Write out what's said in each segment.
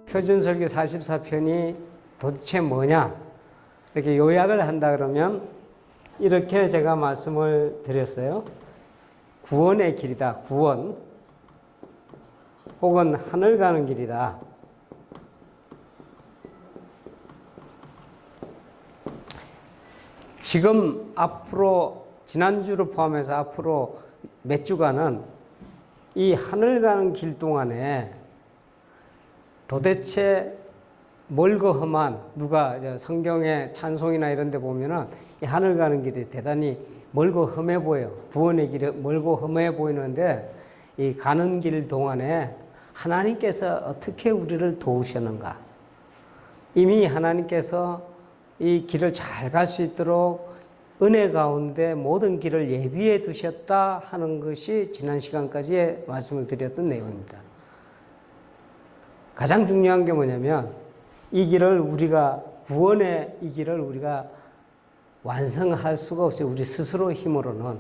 표준설교 44편이 도대체 뭐냐? 이렇게 요약을 한다 그러면 이렇게 제가 말씀을 드렸어요. 구원의 길이다. 구원. 혹은 하늘 가는 길이다. 지금 앞으로 지난주를 포함해서 앞으로 몇 주간은 이 하늘 가는 길 동안에 도대체 멀고 험한, 누가 성경의 찬송이나 이런 데 보면은 이 하늘 가는 길이 대단히 멀고 험해 보여요. 구원의 길이 멀고 험해 보이는데 이 가는 길 동안에 하나님께서 어떻게 우리를 도우셨는가? 이미 하나님께서 이 길을 잘 갈 수 있도록 은혜 가운데 모든 길을 예비해 두셨다 하는 것이 지난 시간까지 말씀을 드렸던 내용입니다. 가장 중요한 게 뭐냐면 이 길을 우리가, 구원의 이 길을 우리가 완성할 수가 없어요. 우리 스스로 힘으로는.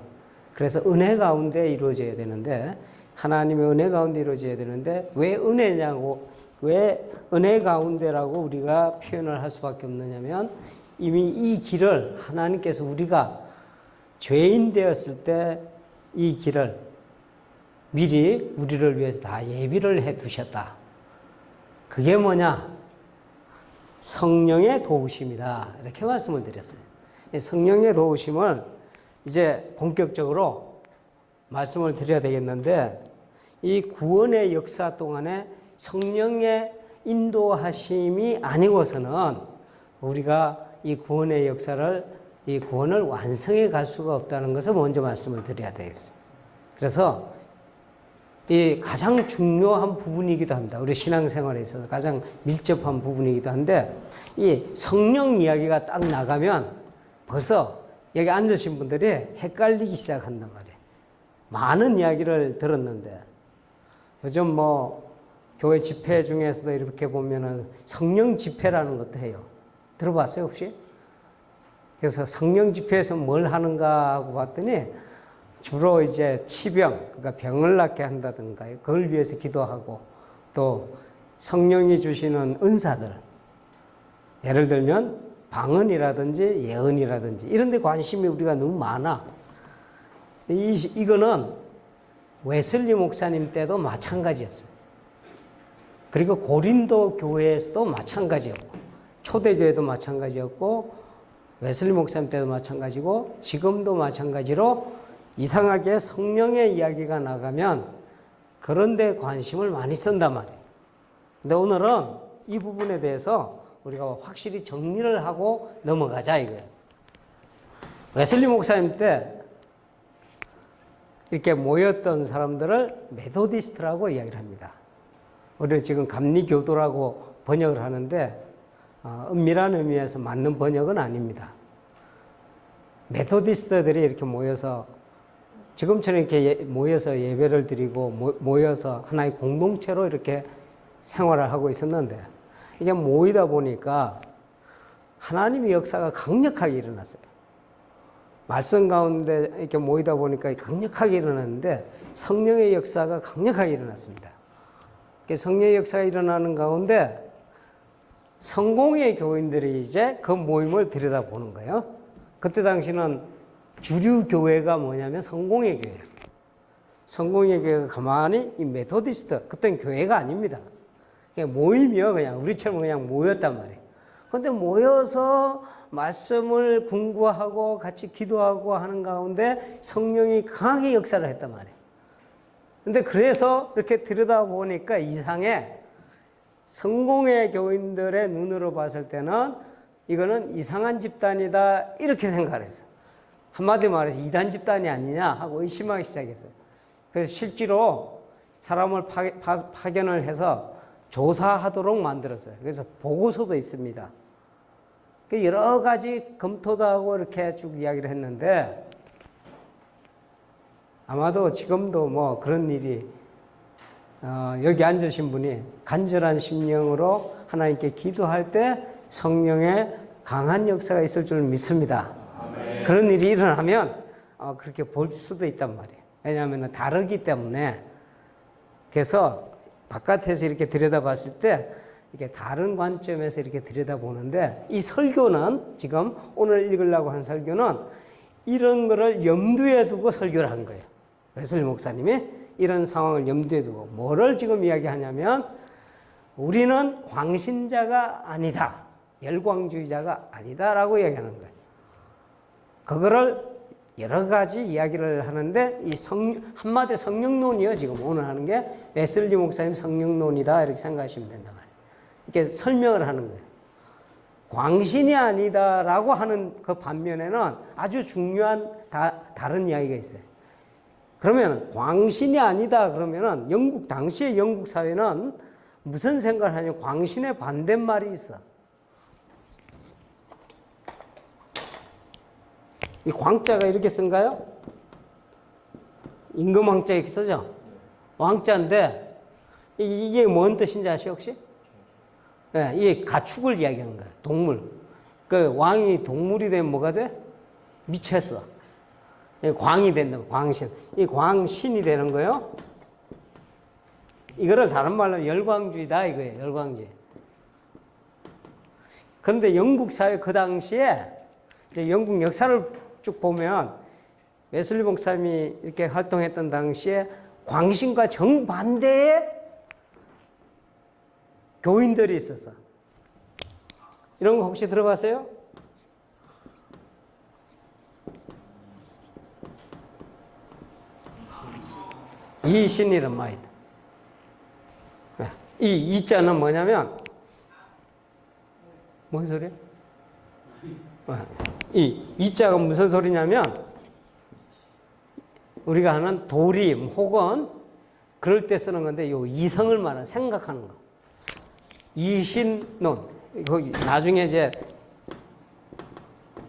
그래서 은혜 가운데 이루어져야 되는데, 하나님의 은혜 가운데 이루어져야 되는데, 왜 은혜냐고, 왜 은혜 가운데라고 우리가 표현을 할 수밖에 없느냐면, 이미 이 길을 하나님께서 우리가 죄인 되었을 때 이 길을 미리 우리를 위해서 다 예비를 해 두셨다. 그게 뭐냐? 성령의 도우심이다. 이렇게 말씀을 드렸어요. 성령의 도우심을 이제 본격적으로 말씀을 드려야 되겠는데, 이 구원의 역사 동안에 성령의 인도하심이 아니고서는 우리가 이 구원의 역사를, 이 구원을 완성해 갈 수가 없다는 것을 먼저 말씀을 드려야 되겠어요. 그래서 이 가장 중요한 부분이기도 합니다. 우리 신앙생활에 있어서 가장 밀접한 부분이기도 한데, 이 성령 이야기가 딱 나가면 벌써 여기 앉으신 분들이 헷갈리기 시작한단 말이에요. 많은 이야기를 들었는데, 요즘 뭐 교회 집회 중에서도 이렇게 보면은 성령 집회라는 것도 해요. 들어봤어요, 혹시? 그래서 성령 집회에서 뭘 하는가 하고 봤더니 주로 이제 치병, 그러니까 병을 낫게 한다든가 그걸 위해서 기도하고, 또 성령이 주시는 은사들, 예를 들면 방언이라든지 예언이라든지 이런 데 관심이 우리가 너무 많아. 이거는 웨슬리 목사님 때도 마찬가지였어요. 그리고 고린도 교회에서도 마찬가지였고, 초대교회도 마찬가지였고, 웨슬리 목사님 때도 마찬가지고, 지금도 마찬가지로 이상하게 성령의 이야기가 나가면 그런 데 관심을 많이 쓴단 말이에요. 근데 오늘은 이 부분에 대해서 우리가 확실히 정리를 하고 넘어가자 이거예요. 웨슬리 목사님 때 이렇게 모였던 사람들을 메소디스트라고 이야기를 합니다. 우리는 지금 감리교도라고 번역을 하는데 은밀한 의미에서 맞는 번역은 아닙니다. 메소디스트들이 이렇게 모여서 지금처럼 이렇게 모여서 예배를 드리고 모여서 하나의 공동체로 이렇게 생활을 하고 있었는데, 이게 모이다 보니까 하나님의 역사가 강력하게 일어났어요. 말씀 가운데 이렇게 모이다 보니까 강력하게 일어났는데 성령의 역사가 강력하게 일어났습니다. 성령의 역사가 일어나는 가운데 성공의 교인들이 이제 그 모임을 들여다보는 거예요. 그때 당시는 주류 교회가 뭐냐면 성공의 교회예요. 성공의 교회가 가만히 이 메소디스트, 그때는 교회가 아닙니다. 그냥 모임이요. 그냥 우리처럼 그냥 모였단 말이에요. 그런데 모여서 말씀을 공부하고 같이 기도하고 하는 가운데 성령이 강하게 역사를 했단 말이에요. 근데 그래서 이렇게 들여다보니까 이상해. 성공의 교인들의 눈으로 봤을 때는 이거는 이상한 집단이다 이렇게 생각을 했어요. 한마디 말해서 이단 집단이 아니냐 하고 의심하기 시작했어요. 그래서 실제로 사람을 파견을 해서 조사하도록 만들었어요. 그래서 보고서도 있습니다. 여러 가지 검토도 하고 이렇게 쭉 이야기를 했는데, 아마도 지금도 뭐 그런 일이 여기 앉으신 분이 간절한 심령으로 하나님께 기도할 때 성령의 강한 역사가 있을 줄 믿습니다. 아멘. 그런 일이 일어나면 그렇게 볼 수도 있단 말이에요. 왜냐하면 다르기 때문에. 그래서 바깥에서 이렇게 들여다봤을 때 이게 다른 관점에서 이렇게 들여다보는데 이 설교는 지금 오늘 읽으려고 한 설교는 이런 거를 염두에 두고 설교를 한 거예요. 웨슬리 목사님이 이런 상황을 염두에 두고 뭐를 지금 이야기하냐면 우리는 광신자가 아니다. 열광주의자가 아니다라고 이야기하는 거예요. 그거를 여러 가지 이야기를 하는데 이 한마디 성령론이요. 지금 오늘 하는 게 웨슬리 목사님 성령론이다 이렇게 생각하시면 된단 말이에요. 이렇게 설명을 하는 거예요. 광신이 아니다라고 하는 그 반면에는 아주 중요한 다른 이야기가 있어요. 그러면 광신이 아니다 그러면은 당시의 영국 사회는 무슨 생각을 하냐면 광신의 반대말이 있어. 이 광자가 이렇게 쓴가요? 임금왕자 이렇게 쓰죠? 왕자인데 이게 뭔 뜻인지 아시죠 혹시? 네, 이게 가축을 이야기하는 거예요. 동물. 그 왕이 동물이 되면 뭐가 돼? 미쳤어. 광이 된다. 광신. 이 광신이 되는 거예요. 이거를 다른 말로 열광주의다 이거예요. 열광주의. 그런데 영국 사회 그 당시에 이제 영국 역사를 쭉 보면 웨슬리 목사님이 이렇게 활동했던 당시에 광신과 정반대의 교인들이 있었어. 이런 거 혹시 들어봤어요? 이신이란 말이다. 이 이자는 뭐냐면 뭔 소리야? 이 이자가 무슨 소리냐면 우리가 하는 도림 혹은 그럴 때 쓰는 건데 요 이성을 말하는 생각하는 거. 이신론. 나중에 이제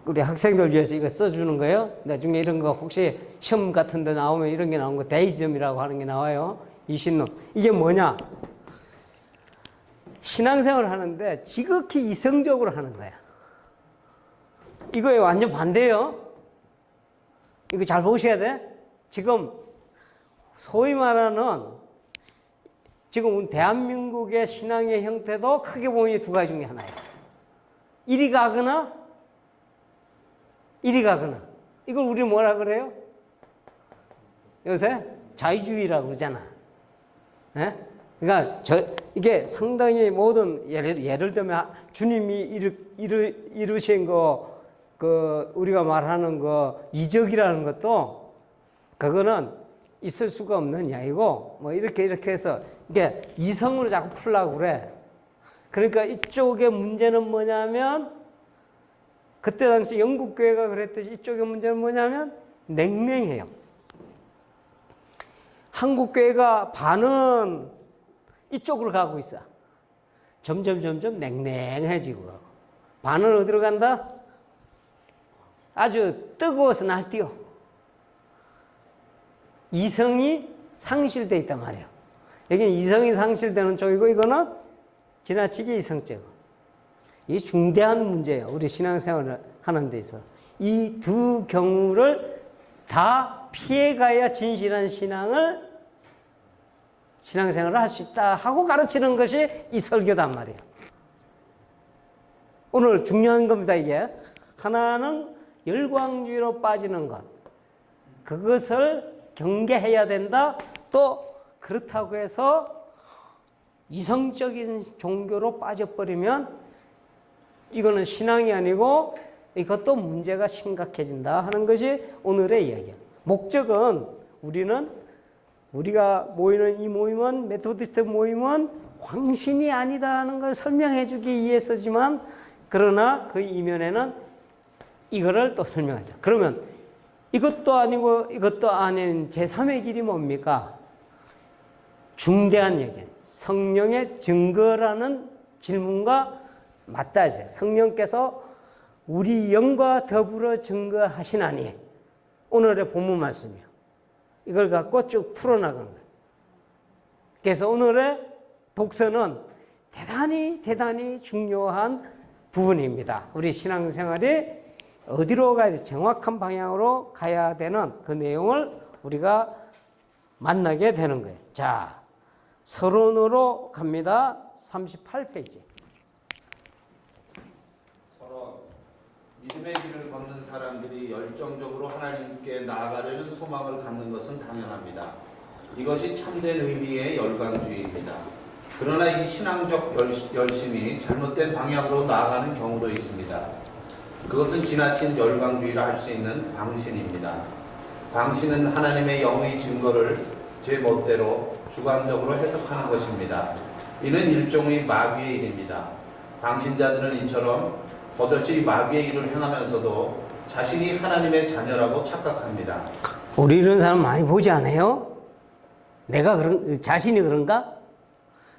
우리 학생들 위해서 이거 써주는 거예요. 나중에 이런 거 혹시 시험 같은 데 나오면 이런 게 나온 거 데이즘이라고 하는 게 나와요. 이신론. 이게 뭐냐? 신앙생활을 하는데 지극히 이성적으로 하는 거야. 이거에 완전 반대예요. 이거 잘 보셔야 돼. 지금 소위 말하는 지금 대한민국의 신앙의 형태도 크게 보면 두 가지 중에 하나예요. 이리 가거나 이리 가거나. 이걸 우리 뭐라 그래요? 요새 자유주의라고 그러잖아. 예? 그러니까 이게 상당히 모든 예를 들면 주님이 이루신 우리가 말하는 이적이라는 것도 그거는 있을 수가 없는 이야기고 뭐 이렇게 해서 이게 이성으로 자꾸 풀려고 그래. 그러니까 이쪽의 문제는 뭐냐면 그때 당시 영국 교회가 그랬듯이 이쪽의 문제는 뭐냐면 냉랭해요. 한국 교회가 반은 이쪽으로 가고 있어. 점점 냉랭해지고. 반은 어디로 간다? 아주 뜨거워서 날뛰어. 이성이 상실되어 있단 말이에요. 여기는 이성이 상실되는 쪽이고 이거는 지나치게 이성적. 이게 중대한 문제예요. 우리 신앙생활을 하는 데 있어. 이 두 경우를 다 피해가야 진실한 신앙생활을 할 수 있다 하고 가르치는 것이 이 설교단 말이에요. 오늘 중요한 겁니다. 이게 하나는 열광주의로 빠지는 것, 그것을 경계해야 된다. 또 그렇다고 해서 이성적인 종교로 빠져버리면 이거는 신앙이 아니고 이것도 문제가 심각해진다 하는 것이 오늘의 이야기야. 목적은 우리가 모이는 이 모임은, 메토디스트 모임은 광신이 아니다 하는 걸 설명해 주기 위해서지만, 그러나 그 이면에는 이거를 또 설명하자. 그러면 이것도 아니고 이것도 아닌 제3의 길이 뭡니까? 중대한 얘기. 성령의 증거라는 질문과 맞닿아져요. 성령께서 우리 영과 더불어 증거하시나니. 오늘의 본문 말씀이요. 이걸 갖고 쭉 풀어나가는 거예요. 그래서 오늘의 독서는 대단히 중요한 부분입니다. 우리 신앙생활이 어디로 가야 돼? 정확한 방향으로 가야 되는 그 내용을 우리가 만나게 되는 거예요. 자, 서론으로 갑니다. 38페이지. 서론. 믿음의 길을 걷는 사람들이 열정적으로 하나님께 나아가려는 소망을 갖는 것은 당연합니다. 이것이 참된 의미의 열광주의입니다. 그러나 이 신앙적 열심이 잘못된 방향으로 나아가는 경우도 있습니다. 그것은 지나친 열광주의라 할 수 있는 광신입니다. 광신은 하나님의 영의 증거를 제 멋대로 주관적으로 해석하는 것입니다. 이는 일종의 마귀의 일입니다. 광신자들은 이처럼 버젓이 마귀의 일을 행하면서도 자신이 하나님의 자녀라고 착각합니다. 우리 이런 사람 많이 보지 않아요? 내가 자신이 그런가?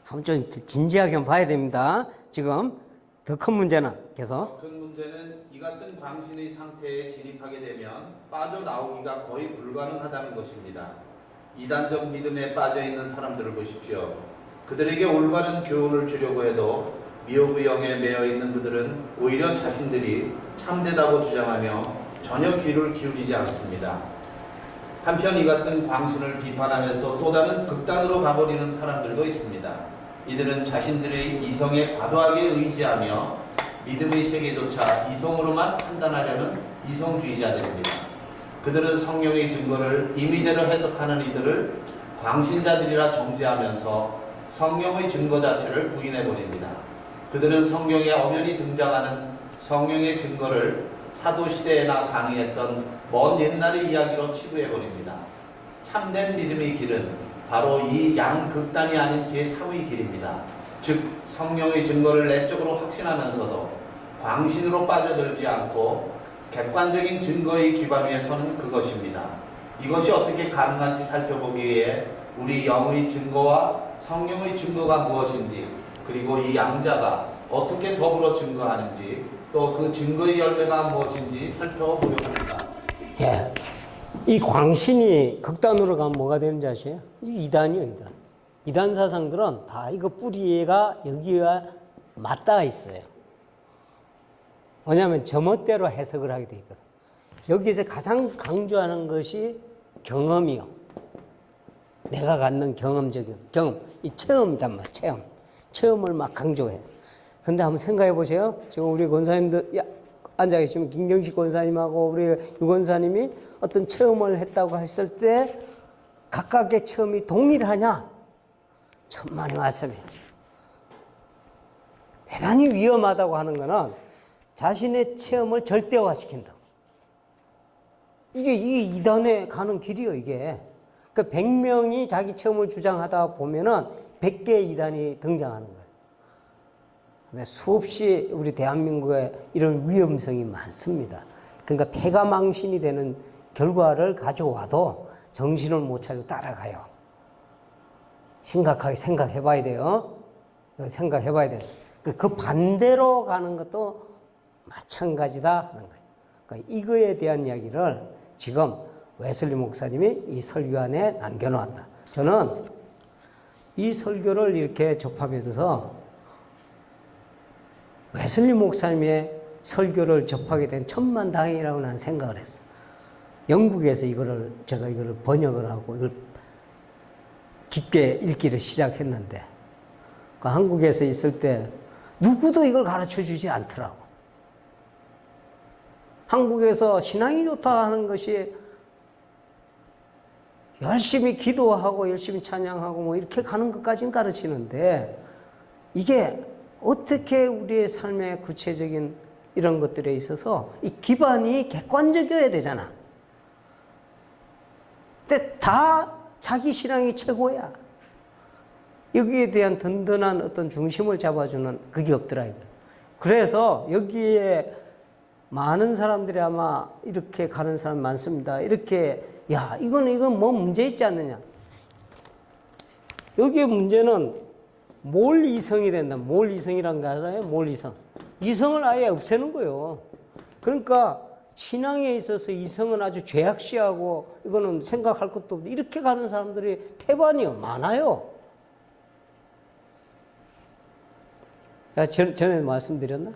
한번 좀 진지하게 한번 봐야 됩니다. 지금 더 큰 문제는 계속. 큰 문제는 이 같은 광신의 상태에 진입하게 되면 빠져나오기가 거의 불가능하다는 것입니다. 이단적 믿음에 빠져있는 사람들을 보십시오. 그들에게 올바른 교훈을 주려고 해도 미혹의 영에 매여있는 그들은 오히려 자신들이 참되다고 주장하며 전혀 귀를 기울이지 않습니다. 한편 이 같은 광신을 비판하면서 또 다른 극단으로 가버리는 사람들도 있습니다. 이들은 자신들의 이성에 과도하게 의지하며 믿음의 세계조차 이성으로만 판단하려는 이성주의자들입니다. 그들은 성령의 증거를 임의대로 해석하는 이들을 광신자들이라 정죄하면서 성령의 증거 자체를 부인해버립니다. 그들은 성경에 엄연히 등장하는 성령의 증거를 사도시대에나 가능했던 먼 옛날의 이야기로 치부해버립니다. 참된 믿음의 길은 바로 이 양극단이 아닌 제3의 길입니다. 즉 성령의 증거를 내적으로 확신하면서도 광신으로 빠져들지 않고 객관적인 증거의 기반 위에 서는 그것입니다. 이것이 어떻게 가능한지 살펴보기 위해 우리 영의 증거와 성령의 증거가 무엇인지, 그리고 이 양자가 어떻게 더불어 증거하는지, 또 그 증거의 열매가 무엇인지 살펴보려고 합니다. 예. 이 광신이 극단으로 가면 뭐가 되는지 아세요? 이 이단이요, 이단. 이단 사상들은 다 이거 뿌리가 여기와 맞닿아 있어요. 왜냐하면 제멋대로 해석을 하게 돼 있거든. 여기서 가장 강조하는 것이 경험이요. 내가 갖는 경험적인 경험, 이 체험이단 말이야, 체험. 체험을 막 강조해. 근데 한번 생각해 보세요. 지금 우리 권사님들 앉아 계시면 김경식 권사님하고 우리 유 권사님이 어떤 체험을 했다고 했을 때 각각의 체험이 동일하냐? 천만의 말씀이에요. 대단히 위험하다고 하는 거는 자신의 체험을 절대화시킨다. 이게 이단에 가는 길이요, 이게. 그 100명이 자기 체험을 주장하다 보면은 100개의 이단이 등장하는 거예요. 근데 수없이 우리 대한민국에 이런 위험성이 많습니다. 그러니까 폐가망신이 되는 결과를 가져와도 정신을 못 차리고 따라가요. 심각하게 생각해 봐야 돼요. 생각해 봐야 돼요. 그 반대로 가는 것도 마찬가지다 하는 거예요. 그러니까 이거에 대한 이야기를 지금 웨슬리 목사님이 이 설교 안에 남겨놓았다. 저는 이 설교를 이렇게 접하면서 웨슬리 목사님의 설교를 접하게 된 천만다행이라고 나는 생각을 했어. 영국에서 제가 이거를 번역을 하고 이걸 깊게 읽기를 시작했는데, 그 한국에서 있을 때 누구도 이걸 가르쳐 주지 않더라고. 한국에서 신앙이 좋다 하는 것이 열심히 기도하고 열심히 찬양하고 뭐 이렇게 가는 것까지는 가르치는데, 이게 어떻게 우리의 삶의 구체적인 이런 것들에 있어서 이 기반이 객관적이어야 되잖아. 근데 다 자기 신앙이 최고야. 여기에 대한 든든한 어떤 중심을 잡아주는 그게 없더라, 이거. 그래서 여기에 많은 사람들이 아마 이렇게 가는 사람 많습니다. 이렇게, 야, 이건 뭐 문제 있지 않느냐. 여기에 문제는 몰 이성이 된다. 몰 이성이란 거 알아요? 몰 이성. 이성을 아예 없애는 거예요. 그러니까 신앙에 있어서 이성은 아주 죄악시하고 이거는 생각할 것도 없고 이렇게 가는 사람들이 태반이요. 많아요. 전에 말씀드렸나?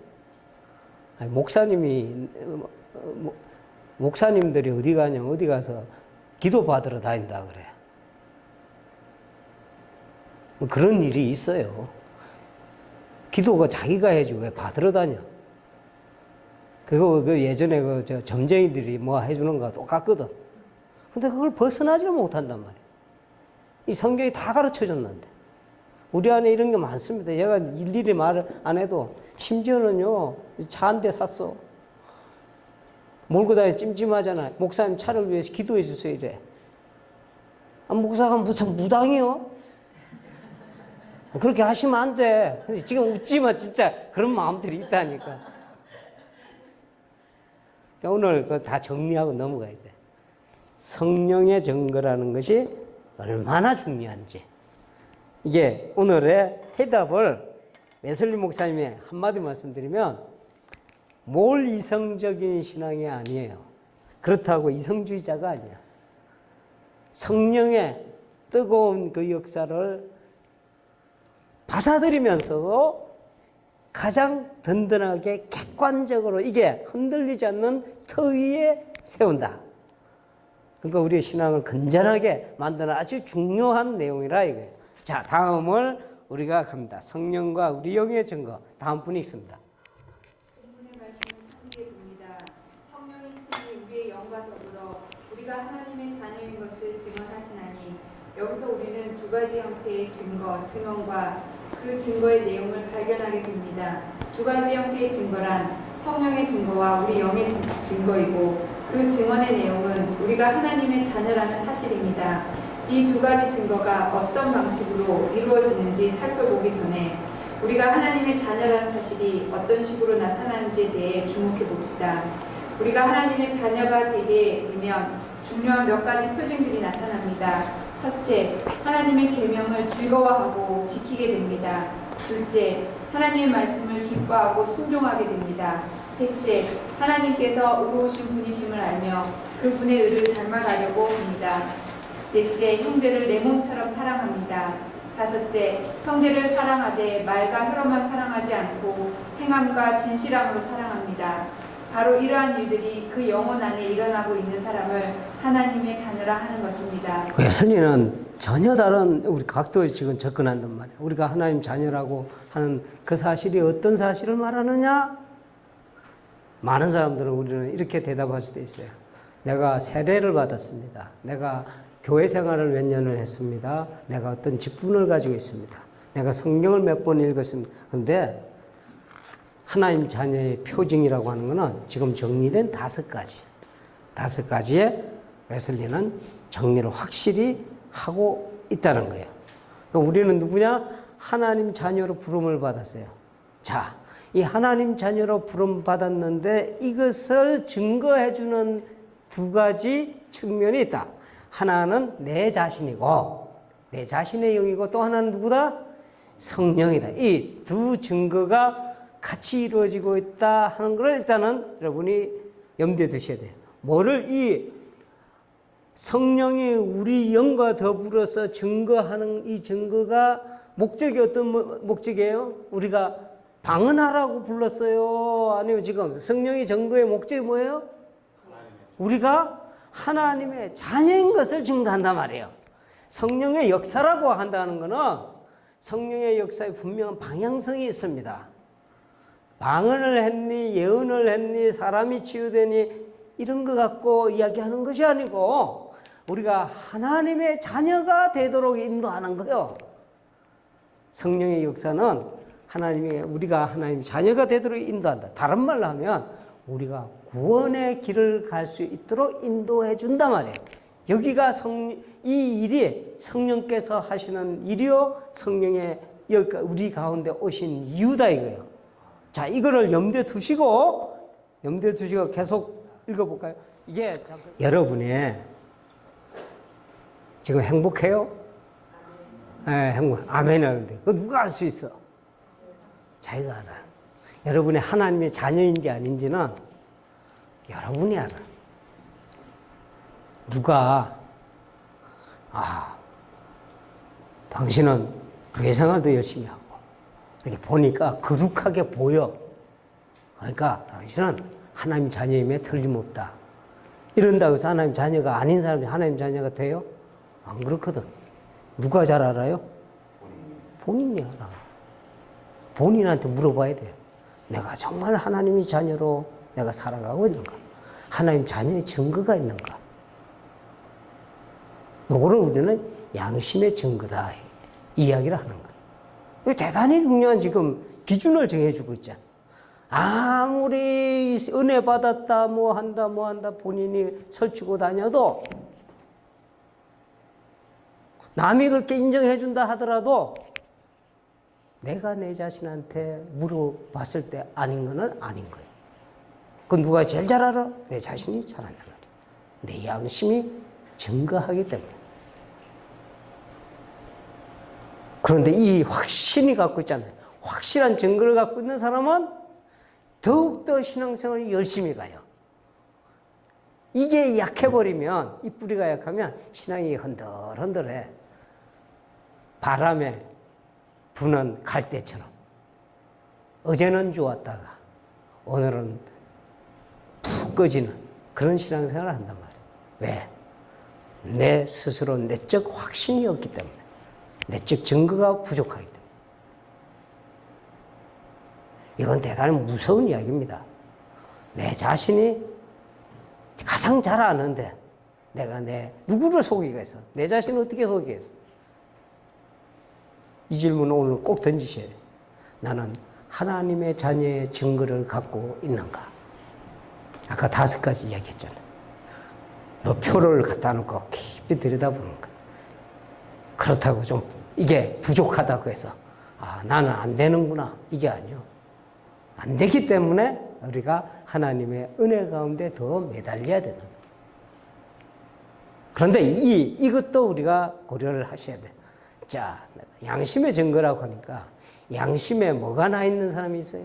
아니, 목사님들이 어디 가냐면 어디 가서 기도 받으러 다닌다 그래. 그런 일이 있어요. 기도가 자기가 해야지 왜 받으러 다녀? 그거 예전에 점쟁이들이 뭐 해주는 거 똑같거든. 근데 그걸 벗어나지 못한단 말이야. 이 성경이 다 가르쳐 줬는데. 우리 안에 이런 게 많습니다. 얘가 일일이 말 안 해도, 심지어는요, 차 한 대 샀어. 몰고 다니 찜찜하잖아. 목사님 차를 위해서 기도해 주세요, 이래. 아, 목사가 무슨 무당이요? 그렇게 하시면 안 돼. 근데 지금 웃지만 진짜 그런 마음들이 있다니까. 그러니까 오늘 그거 다 정리하고 넘어가야 돼. 성령의 증거라는 것이 얼마나 중요한지. 이게 오늘의 해답을 웨슬리 목사님이 한마디 말씀드리면, 뭘 이성적인 신앙이 아니에요. 그렇다고 이성주의자가 아니야. 성령의 뜨거운 그 역사를 받아들이면서도 가장 든든하게 객관적으로 이게 흔들리지 않는 터 위에 세운다. 그러니까 우리의 신앙을 건전하게 만드는 아주 중요한 내용이라 이거예요. 자, 다음을 우리가 갑니다. 성령과 우리 영의 증거. 다음 분이 있습니다. 본문의 말씀을 상기해 봅니다. 성령이 친히 우리의 영과 더불어 우리가 하나님의 자녀인 것을 증언하시나니, 여기서 우리는 두 가지 형태의 증언과 그 증거의 내용을 발견하게 됩니다. 두 가지 형태의 증거란 성령의 증거와 우리 영의 증거이고, 그 증언의 내용은 우리가 하나님의 자녀라는 사실입니다. 이 두 가지 증거가 어떤 방식으로 이루어지는지 살펴보기 전에 우리가 하나님의 자녀라는 사실이 어떤 식으로 나타나는지에 대해 주목해 봅시다. 우리가 하나님의 자녀가 되게 되면 중요한 몇 가지 표징들이 나타납니다. 첫째, 하나님의 계명을 즐거워하고 지키게 됩니다. 둘째, 하나님의 말씀을 기뻐하고 순종하게 됩니다. 셋째, 하나님께서 의로우신 분이심을 알며 그 분의 의를 닮아가려고 합니다. 넷째, 형제를 내 몸처럼 사랑합니다. 다섯째, 형제를 사랑하되 말과 혀로만 사랑하지 않고 행함과 진실함으로 사랑합니다. 바로 이러한 일들이 그 영혼 안에 일어나고 있는 사람을 하나님의 자녀라 하는 것입니다. 웨슬리는 전혀 다른 우리 각도에 지금 접근한단 말이에요. 우리가 하나님 자녀라고 하는 그 사실이 어떤 사실을 말하느냐? 많은 사람들은 우리는 이렇게 대답할 수도 있어요. 내가 세례를 받았습니다. 내가 교회 생활을 몇 년을 했습니다. 내가 어떤 직분을 가지고 있습니다. 내가 성경을 몇 번 읽었습니다. 그런데 하나님 자녀의 표징이라고 하는 것은 지금 정리된 다섯 가지의 웨슬리는 정리를 확실히 하고 있다는 거예요. 그러니까 우리는 누구냐? 하나님 자녀로 부름을 받았어요. 자, 이 하나님 자녀로 부름 받았는데 이것을 증거해주는 두 가지 측면이 있다. 하나는 내 자신이고, 내 자신의 영이고, 또 하나는 누구다? 성령이다. 이 두 증거가 같이 이루어지고 있다 하는 걸 일단은 여러분이 염두에 두셔야 돼요. 뭐를 이 성령이 우리 영과 더불어서 증거하는 이 증거가 목적이 어떤 목적이에요? 우리가 방언하라고 불렀어요? 아니면 지금 성령의 증거의 목적이 뭐예요? 우리가 하나님의 자녀인 것을 증거한단 말이에요. 성령의 역사라고 한다는 것은 성령의 역사에 분명한 방향성이 있습니다. 방언을 했니, 예언을 했니, 사람이 치유되니 이런 것 갖고 이야기하는 것이 아니고 우리가 하나님의 자녀가 되도록 인도하는 거예요. 성령의 역사는 우리가 하나님의 자녀가 되도록 인도한다. 다른 말로 하면 우리가 구원의 길을 갈 수 있도록 인도해 준단 말이에요. 여기가 이 일이 성령께서 하시는 일이요, 성령의 우리 가운데 오신 이유다 이거예요. 자, 이거를 염두에 두시고 계속 읽어볼까요? 이게 여러분이 지금 행복해요? 네, 행복. 아멘이라는데 그거 누가 알 수 있어? 자기가 알아. 여러분이 하나님의 자녀인지 아닌지는 여러분이 알아. 누가 당신은 교회 생활도 열심히 하고 이렇게 보니까 거룩하게 보여. 그러니까 당신은 하나님 자녀임에 틀림없다. 이런다고 해서 하나님 자녀가 아닌 사람이 하나님 자녀가 돼요? 안 그렇거든. 누가 잘 알아요? 본인이 알아. 본인한테 물어봐야 돼. 내가 정말 하나님의 자녀로 내가 살아가고 있는가? 하나님 자녀의 증거가 있는가? 요거를 우리는 양심의 증거다 이야기를 하는 거예요. 이거 대단히 중요한 지금 기준을 정해주고 있잖아. 아무리 은혜 받았다 뭐 한다 본인이 설치고 다녀도 남이 그렇게 인정해 준다 하더라도 내가 내 자신한테 물어봤을 때 아닌 거는 아닌 거예요. 그건 누가 제일 잘 알아? 내 자신이 잘 안단 말이야. 내 양심이 증거하기 때문에. 그런데 이 확신이 갖고 있잖아요. 확실한 증거를 갖고 있는 사람은 더욱더 신앙생활을 열심히 가요. 이게 약해버리면, 이 뿌리가 약하면 신앙이 흔들흔들해. 바람에 부는 갈대처럼. 어제는 좋았다가 오늘은 푹 꺼지는 그런 신앙생활을 한단 말이에요. 왜? 내 스스로 내적 확신이 없기 때문에. 내적 증거가 부족하기 때문에. 이건 대단히 무서운 이야기입니다. 내 자신이 가장 잘 아는데 내가 누구를 속이겠어? 내 자신을 어떻게 속이겠어? 이 질문을 오늘 꼭 던지셔야 돼요. 나는 하나님의 자녀의 증거를 갖고 있는가? 아까 5가지 이야기했잖아요. 요 표를 갖다 놓고 깊이 들여다보는 거예요. 그렇다고 좀 이게 부족하다고 해서 나는 안 되는구나 이게 아니요. 안 되기 때문에 우리가 하나님의 은혜 가운데 더 매달려야 되는 거예요. 그런데 이것도 우리가 고려를 하셔야 돼요. 자, 양심의 증거라고 하니까 양심에 뭐가 나 있는 사람이 있어요?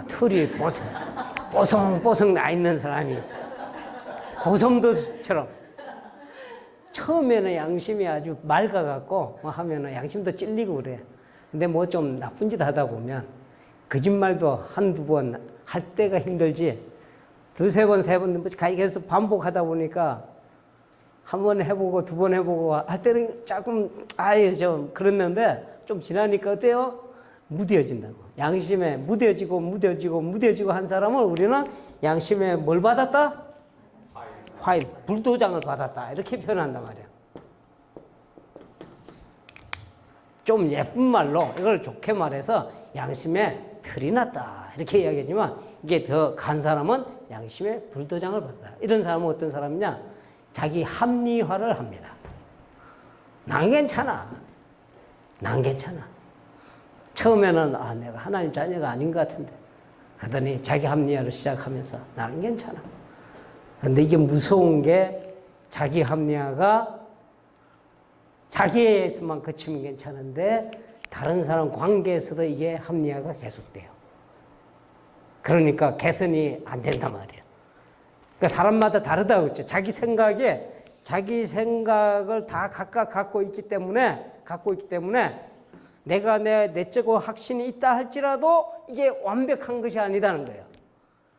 털이 뽀송뽀송 나 있는 사람이 있어요. 고성도처럼. 처음에는 양심이 아주 맑아갖고 뭐 하면은 양심도 찔리고 그래. 근데 뭐 좀 나쁜 짓 하다 보면 거짓말도 한두 번 할 때가 힘들지 2-3번, 3번 계속 반복하다 보니까 한 번 해보고 2번 해보고 할 때는 조금 좀 그랬는데 좀 지나니까 어때요? 무뎌진다고. 양심에 무뎌지고 한 사람을 우리는 양심에 뭘 받았다? 화인, 불도장을 받았다. 이렇게 표현한단 말이야. 좀 예쁜 말로 이걸 좋게 말해서 양심에 틀이 났다. 이렇게 이야기하지만 이게 더 간 사람은 양심에 불도장을 받았다. 이런 사람은 어떤 사람이냐? 자기 합리화를 합니다. 난 괜찮아. 처음에는 내가 하나님 자녀가 아닌 것 같은데 하더니 자기 합리화를 시작하면서 나는 괜찮아. 그런데 이게 무서운 게 자기 합리화가 자기에서만 그치면 괜찮은데 다른 사람 관계에서도 이게 합리화가 계속돼요. 그러니까 개선이 안 된단 말이에요. 그러니까 사람마다 다르다고 했죠. 자기 생각을 다 각각 갖고 있기 때문에 내가 내 내적 확신이 있다 할지라도 이게 완벽한 것이 아니다는 거예요.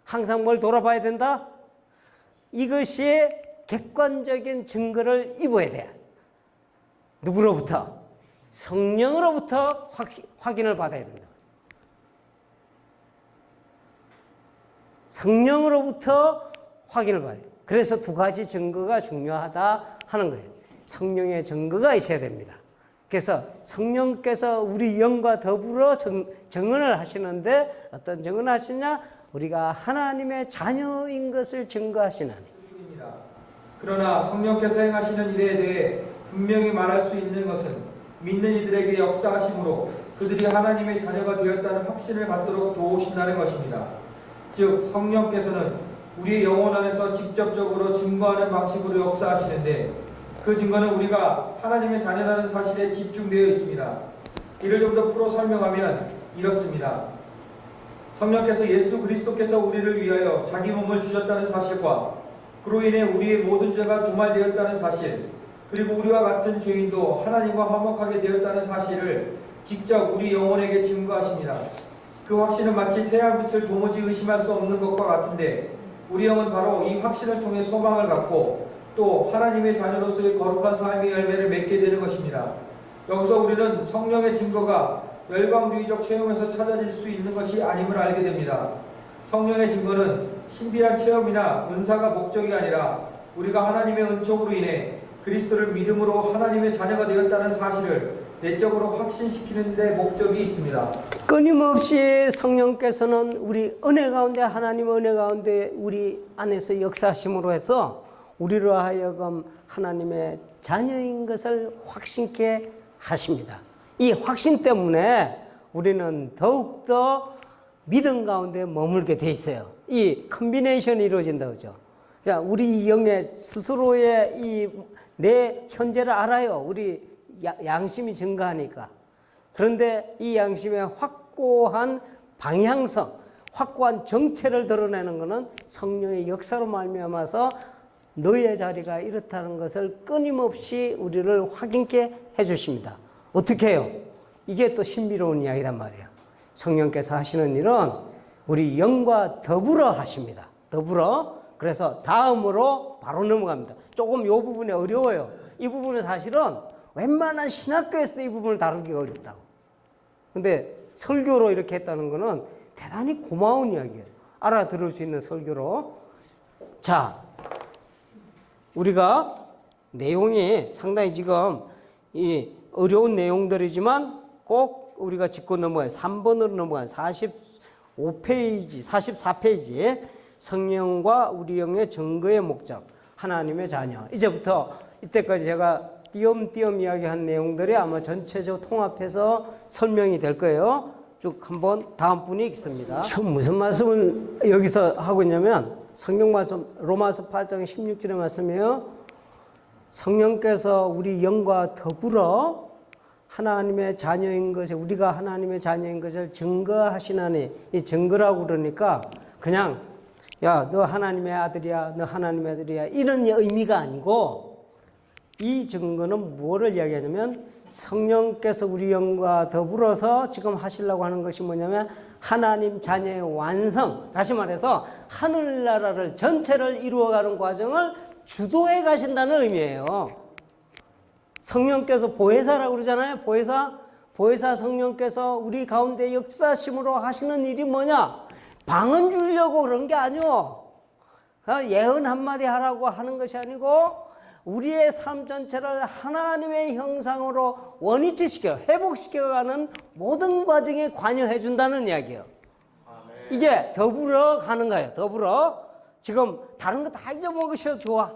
항상 뭘 돌아봐야 된다? 이것이 객관적인 증거를 입어야 돼. 누구로부터? 성령으로부터 확인을 받아야 된다. 성령으로부터 확인을 받아요. 그래서 2가지 증거가 중요하다 하는 거예요. 성령의 증거가 있어야 됩니다. 그래서 성령께서 우리 영과 더불어 증언을 하시는데 어떤 증언을 하시냐? 우리가 하나님의 자녀인 것을 증거하시나니. 그러나 성령께서 행하시는 일에 대해 분명히 말할 수 있는 것은 믿는 이들에게 역사하심으로 그들이 하나님의 자녀가 되었다는 확신을 갖도록 도우신다는 것입니다. 즉 성령께서는 우리의 영혼 안에서 직접적으로 증거하는 방식으로 역사하시는데 그 증거는 우리가 하나님의 자녀라는 사실에 집중되어 있습니다. 이를 좀 더 풀어 설명하면 이렇습니다. 성령께서 예수 그리스도께서 우리를 위하여 자기 몸을 주셨다는 사실과 그로 인해 우리의 모든 죄가 도말되었다는 사실, 그리고 우리와 같은 죄인도 하나님과 화목하게 되었다는 사실을 직접 우리 영혼에게 증거하십니다. 그 확신은 마치 태양빛을 도무지 의심할 수 없는 것과 같은데 우리 영은 바로 이 확신을 통해 소망을 갖고 또 하나님의 자녀로서의 거룩한 삶의 열매를 맺게 되는 것입니다. 여기서 우리는 성령의 증거가 열광주의적 체험에서 찾아질 수 있는 것이 아님을 알게 됩니다. 성령의 증거는 신비한 체험이나 은사가 목적이 아니라 우리가 하나님의 은총으로 인해 그리스도를 믿음으로 하나님의 자녀가 되었다는 사실을 내적으로 확신시키는 데 목적이 있습니다. 끊임없이 성령께서는 우리 은혜 가운데, 하나님의 은혜 가운데 우리 안에서 역사하심으로 해서 우리로 하여금 하나님의 자녀인 것을 확신케 하십니다. 이 확신 때문에 우리는 더욱더 믿음 가운데 머물게 돼 있어요. 이 컨비네이션이 이루어진다 그죠? 그러니까 우리 영의 스스로의 이 내 현재를 알아요. 우리 양심이 증가하니까. 그런데 이 양심의 확고한 방향성, 확고한 정체를 드러내는 것은 성령의 역사로 말미암아서 너의 자리가 이렇다는 것을 끊임없이 우리를 확인케 해주십니다. 어떻게 해요? 이게 또 신비로운 이야기란 말이에요. 성령께서 하시는 일은 우리 영과 더불어 하십니다. 더불어. 그래서 다음으로 바로 넘어갑니다. 조금 이 부분이 어려워요. 이 부분은 사실은 웬만한 신학교에서도 이 부분을 다루기가 어렵다고. 근데 설교로 이렇게 했다는 것은 대단히 고마운 이야기예요. 알아들을 수 있는 설교로. 자, 우리가 내용이 상당히 지금 이 어려운 내용들이지만 꼭 우리가 짚고 넘어가요. 3번으로 넘어가요. 45페이지, 44페이지. 성령과 우리 영의 증거의 목적, 하나님의 자녀. 이제부터 이때까지 제가 띄엄띄엄 이야기한 내용들이 아마 전체적으로 통합해서 설명이 될 거예요. 쭉 한번 다음 분이 있습니다. 지금 무슨 말씀을 여기서 하고 있냐면 성경 말씀 로마서 8장 16절의 말씀이에요. 성령께서 우리 영과 더불어 하나님의 자녀인 것을, 우리가 하나님의 자녀인 것을 증거하시나니, 이 증거라고 그러니까 그냥 야, 너 하나님의 아들이야, 너 하나님의 아들이야, 이런 의미가 아니고, 이 증거는 무엇을 이야기하냐면 성령께서 우리 영과 더불어서 지금 하시려고 하는 것이 뭐냐면 하나님 자녀의 완성, 다시 말해서 하늘나라를 전체를 이루어가는 과정을 주도해 가신다는 의미예요. 성령께서 보혜사라고 그러잖아요. 보혜사 성령께서 우리 가운데 역사심으로 하시는 일이 뭐냐? 방언 주려고 그런 게 아니오. 예언 한마디 하라고 하는 것이 아니고 우리의 삶 전체를 하나님의 형상으로 원위치시켜 회복시켜가는 모든 과정에 관여해 준다는 이야기예요. 이게 더불어 가는 거예요. 더불어. 지금 다른 거 다 잊어먹으셔도 좋아.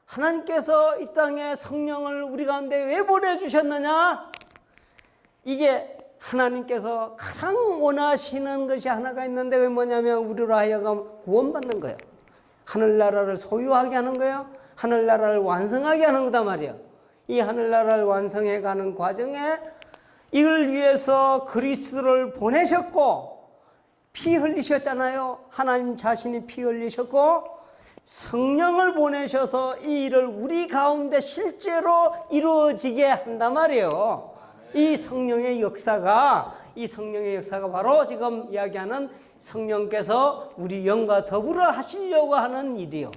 하나님께서 이 땅에 성령을 우리 가운데 왜 보내주셨느냐? 이게 하나님께서 가장 원하시는 것이 하나가 있는데 그게 뭐냐면 우리로 하여금 구원받는 거예요. 하늘나라를 소유하게 하는 거예요. 하늘나라를 완성하게 하는 거다 말이에요. 이 하늘나라를 완성해가는 과정에 이걸 위해서 그리스도를 보내셨고 피 흘리셨잖아요. 하나님 자신이 피 흘리셨고 성령을 보내셔서 이 일을 우리 가운데 실제로 이루어지게 한단 말이에요. 이 성령의 역사가 바로 지금 이야기하는 성령께서 우리 영과 더불어 하시려고 하는 일이요.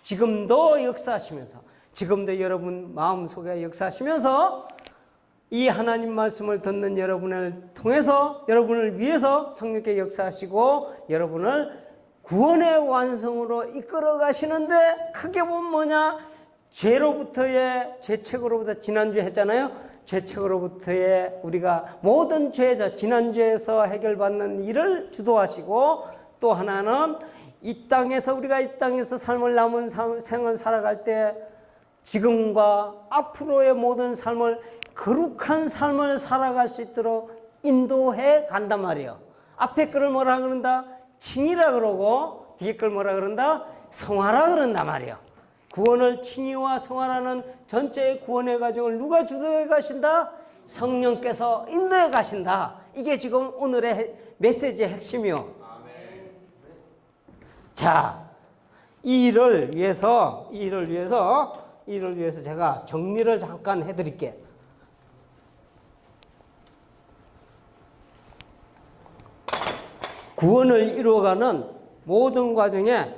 지금도 역사하시면서, 지금도 여러분 마음속에 역사하시면서 이 하나님 말씀을 듣는 여러분을 통해서 여러분을 위해서 성령께 역사하시고 여러분을 구원의 완성으로 이끌어 가시는데 크게 보면 뭐냐? 죄로부터의 죄책으로부터 지난주에 했잖아요. 죄책으로부터의 우리가 모든 죄에서 지난주에서 해결받는 일을 주도하시고 또 하나는 이 땅에서 우리가 이 땅에서 삶을 남은 생을 살아갈 때 지금과 앞으로의 모든 삶을 거룩한 삶을 살아갈 수 있도록 인도해 간단 말이에요. 앞에 거를 뭐라 그런다? 칭의라 그러고 뒤에 걸 뭐라 그런다? 성화라 그런단 말이에요. 구원을 칭의와 성화라는 전체의 구원의 과정을 누가 주도해 가신다? 성령께서 인도해 가신다. 이게 지금 오늘의 메시지의 핵심이요. 자, 이 일을 위해서 제가 정리를 잠깐 해드릴게요. 구원을 이루어가는 모든 과정에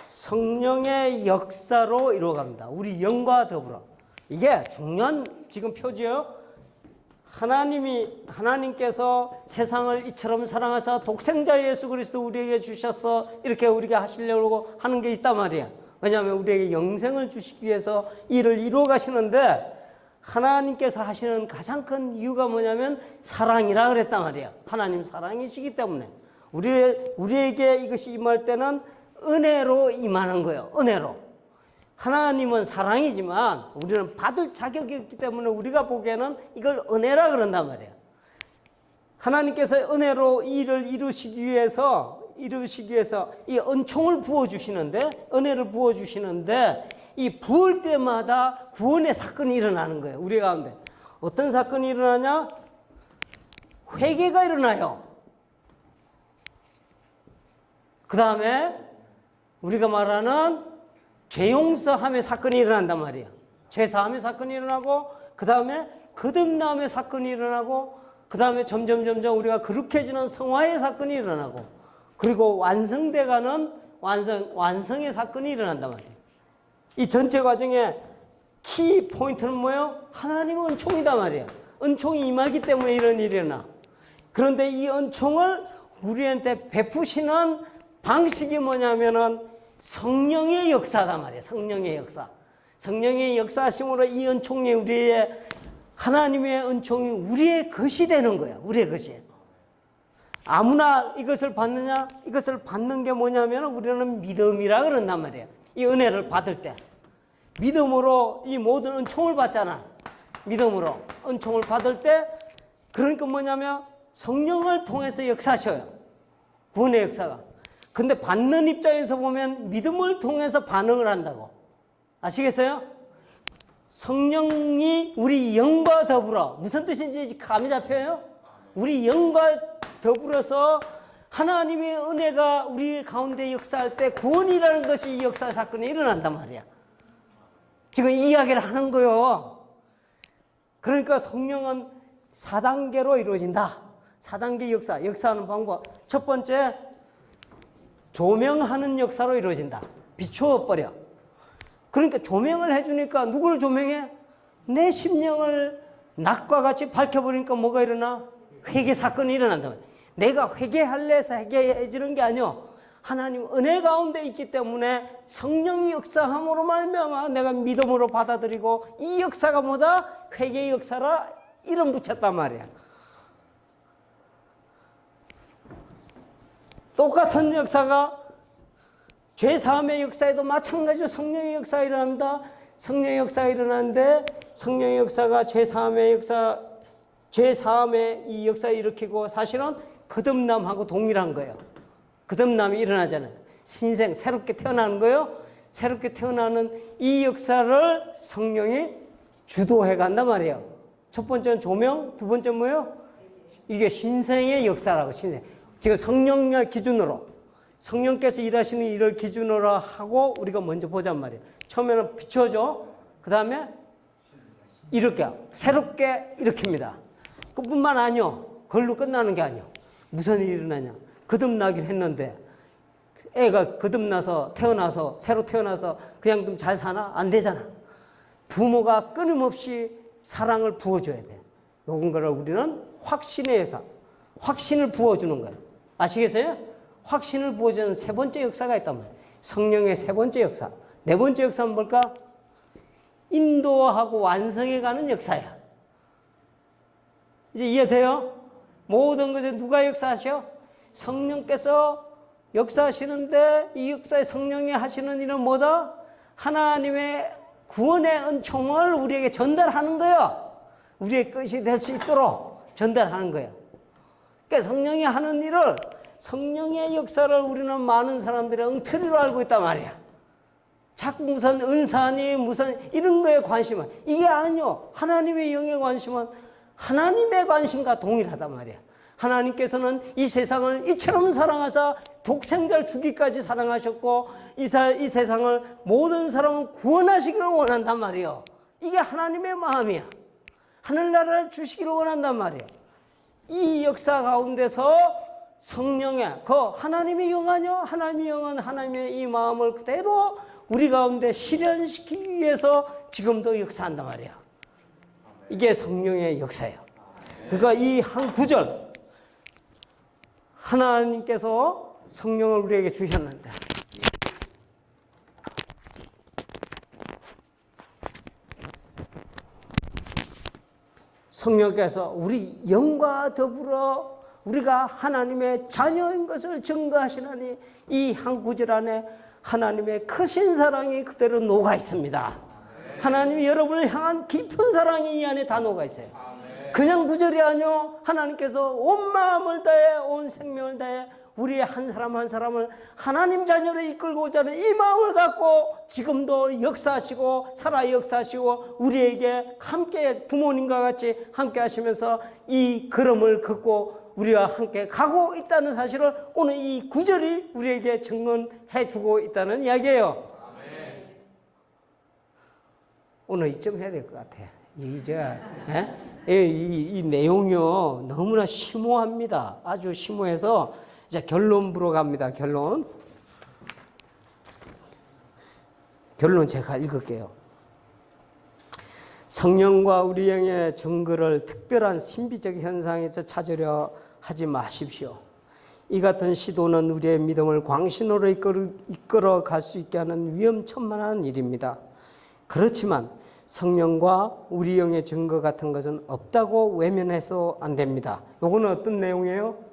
성령의 역사로 이루어갑니다. 우리 영과 더불어. 이게 중요한 지금 표지요. 하나님께서 세상을 이처럼 사랑하사 독생자 예수 그리스도 우리에게 주셔서 이렇게 우리가 하시려고 하는 게 있단 말이야. 왜냐하면 우리에게 영생을 주시기 위해서 일을 이루어 가시는데, 하나님께서 하시는 가장 큰 이유가 뭐냐면 사랑이라 그랬단 말이야. 하나님 사랑이시기 때문에 우리에게 이것이 임할 때는 은혜로 임하는 거예요. 은혜로. 하나님은 사랑이지만 우리는 받을 자격이 없기 때문에 우리가 보기에는 이걸 은혜라 그런단 말이에요. 하나님께서 은혜로 이 일을 이루시기 위해서 이 은총을 부어주시는데, 은혜를 부어주시는데, 이 부을 때마다 구원의 사건이 일어나는 거예요. 우리 가운데. 어떤 사건이 일어나냐? 회개가 일어나요. 그 다음에 우리가 말하는 죄용서함의 사건이 일어난단 말이에요. 죄사함의 사건이 일어나고, 그 다음에 거듭남의 사건이 일어나고, 그 다음에 점점 우리가 거룩해지는 성화의 사건이 일어나고, 그리고 완성돼가는 완성의 사건이 일어난단 말이에요. 이 전체 과정의 키 포인트는 뭐예요? 하나님의 은총이다 말이에요. 은총이 임하기 때문에 이런 일이 일어나. 그런데 이 은총을 우리한테 베푸시는 방식이 뭐냐면은 성령의 역사단 말이에요. 성령의 역사. 성령의 역사심으로 이 은총이 우리의, 하나님의 은총이 우리의 것이 되는 거예요. 우리의 것이. 아무나 이것을 받느냐? 이것을 받는 게 뭐냐면 우리는 믿음이라 그런단 말이에요. 이 은혜를 받을 때. 믿음으로 이 모든 은총을 받잖아. 믿음으로 은총을 받을 때, 그러니까 뭐냐면 성령을 통해서 역사하셔요. 구원의 역사가. 근데 받는 입장에서 보면 믿음을 통해서 반응을 한다고. 아시겠어요? 성령이 우리 영과 더불어, 무슨 뜻인지 감이 잡혀요? 우리 영과 더불어서 하나님의 은혜가 우리 가운데 역사할 때 구원이라는 것이 이 역사 사건이 일어난단 말이야. 지금 이 이야기를 하는 거요. 그러니까 성령은 4단계로 이루어진다. 4단계 역사하는 방법. 첫 번째, 조명하는 역사로 이루어진다. 비추어버려. 그러니까 조명을 해주니까 누구를 조명해? 내 심령을 낮과 같이 밝혀버리니까 뭐가 일어나? 회개 사건이 일어난다. 내가 회개할래 해서 회개해지는 게 아니요. 하나님 은혜 가운데 있기 때문에 성령이 역사함으로 말미암아 내가 믿음으로 받아들이고, 이 역사가 뭐다? 회개의 역사라 이름 붙였단 말이야. 똑같은 역사가 죄사함의 역사에도 마찬가지로 성령의 역사가 일어납니다. 성령의 역사가 일어나는데, 성령의 역사가 죄사함의 이 역사를 일으키고, 사실은 거듭남하고 동일한 거예요. 거듭남이 일어나잖아요. 신생, 새롭게 태어나는 거예요. 새롭게 태어나는 이 역사를 성령이 주도해 간단 말이에요. 첫 번째는 조명, 두 번째는 뭐예요? 이게 신생의 역사라고, 신생. 지금 성령의 기준으로, 성령께서 일하시는 일을 기준으로 하고 우리가 먼저 보잔 말이에요. 처음에는 비춰줘. 그 다음에 이렇게 새롭게 일으킵니다. 그뿐만 아니요. 그걸로 끝나는 게 아니요. 무슨 일이 일어나냐. 거듭나긴 했는데 애가 거듭나서 태어나서 새로 태어나서 그냥 좀 잘 사나? 안 되잖아. 부모가 끊임없이 사랑을 부어줘야 돼. 요건 거를 우리는 확신의 역사, 확신을 부어주는 거예요. 아시겠어요? 확신을 부어주는 세 번째 역사가 있단 말이에요. 성령의 세 번째 역사. 네 번째 역사는 뭘까? 인도하고 완성해가는 역사야. 이제 이해돼요? 모든 것에 누가 역사하셔? 성령께서 역사하시는데, 이 역사에 성령이 하시는 일은 뭐다? 하나님의 구원의 은총을 우리에게 전달하는 거야. 우리의 것이 될 수 있도록 전달하는 거야. 그러니까 성령이 하는 일을, 성령의 역사를 우리는 많은 사람들이 엉터리로 알고 있단 말이야. 자꾸 무슨 은사니 무슨 이런 거에 관심은, 이게 아니요. 하나님의 영에 관심은 하나님의 관심과 동일하단 말이야. 하나님께서는 이 세상을 이처럼 사랑하사 독생자를 주기까지 사랑하셨고, 이 세상을 모든 사람을 구원하시기를 원한단 말이에요. 이게 하나님의 마음이야. 하늘나라를 주시기를 원한단 말이에요. 이 역사 가운데서 성령의 그 하나님의 영 아니요? 하나님의 영은 하나님의 이 마음을 그대로 우리 가운데 실현시키기 위해서 지금도 역사한단 말이야. 이게 성령의 역사예요. 그러니까 이 한 구절, 하나님께서 성령을 우리에게 주셨는데 성령께서 우리 영과 더불어 우리가 하나님의 자녀인 것을 증거하시나니 이 한 구절 안에 하나님의 크신 사랑이 그대로 녹아 있습니다. 하나님이 여러분을 향한 깊은 사랑이 이 안에 다 녹아 있어요. 그냥 구절이 아니요, 하나님께서 온 마음을 다해 온 생명을 다해 우리의 한 사람 한 사람을 하나님 자녀로 이끌고자 하는 이 마음을 갖고 지금도 역사하시고 살아 역사하시고 우리에게 함께 부모님과 같이 함께 하시면서 이 걸음을 걷고 우리와 함께 가고 있다는 사실을 오늘 이 구절이 우리에게 증언해 주고 있다는 이야기예요. 오늘 이쯤 해야 될 것 같아요. 이 내용이요 너무나 심오합니다. 아주 심오해서 이제 결론부로 갑니다. 결론 제가 읽을게요. 성령과 우리 영의 증거를 특별한 신비적 현상에서 찾으려 하지 마십시오. 이 같은 시도는 우리의 믿음을 광신으로 이끌어 갈 수 있게 하는 위험천만한 일입니다. 그렇지만 성령과 우리 영의 증거 같은 것은 없다고 외면해서 안 됩니다. 요거는 어떤 내용이에요?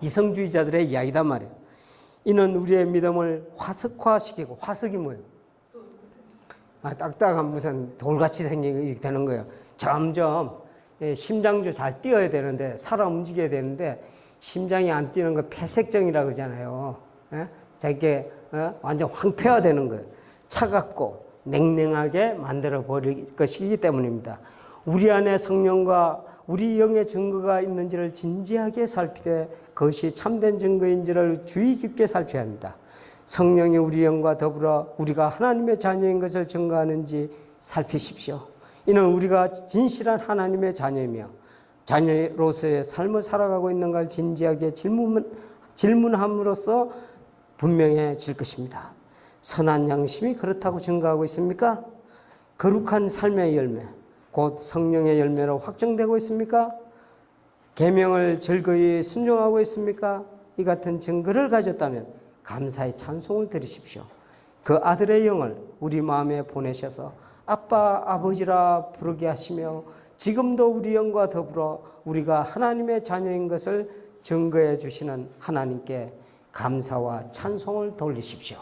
이성주의자들의 이야기단 말이에요. 이는 우리의 믿음을 화석화시키고, 화석이 뭐예요? 딱딱한 무슨 돌같이 생기게 되는 거예요. 점점 심장도 잘 뛰어야 되는데, 살아 움직여야 되는데 심장이 안 뛰는 거 폐색정이라고 그러잖아요. 자, 이게 완전 황폐화되는 거예요. 차갑고 냉랭하게 만들어 버릴 것이기 때문입니다. 우리 안에 성령과 우리 영의 증거가 있는지를 진지하게 살피되 그것이 참된 증거인지를 주의 깊게 살펴야 합니다. 성령이 우리 영과 더불어 우리가 하나님의 자녀인 것을 증거하는지 살피십시오. 이는 우리가 진실한 하나님의 자녀이며 자녀로서의 삶을 살아가고 있는가를 진지하게 질문함으로써 분명해질 것입니다. 선한 양심이 그렇다고 증거하고 있습니까? 거룩한 삶의 열매, 곧 성령의 열매로 확정되고 있습니까? 계명을 즐거이 순종하고 있습니까? 이 같은 증거를 가졌다면 감사의 찬송을 드리십시오. 그 아들의 영을 우리 마음에 보내셔서 아빠, 아버지라 부르게 하시며 지금도 우리 영과 더불어 우리가 하나님의 자녀인 것을 증거해 주시는 하나님께 감사와 찬송을 돌리십시오.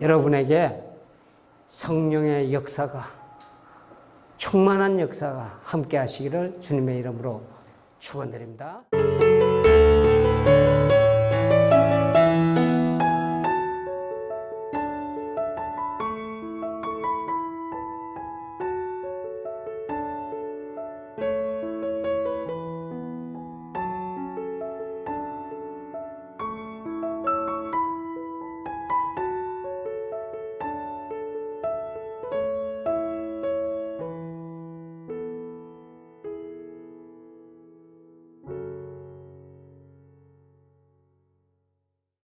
여러분에게 성령의 역사가, 충만한 역사가 함께 하시기를 주님의 이름으로 축원드립니다.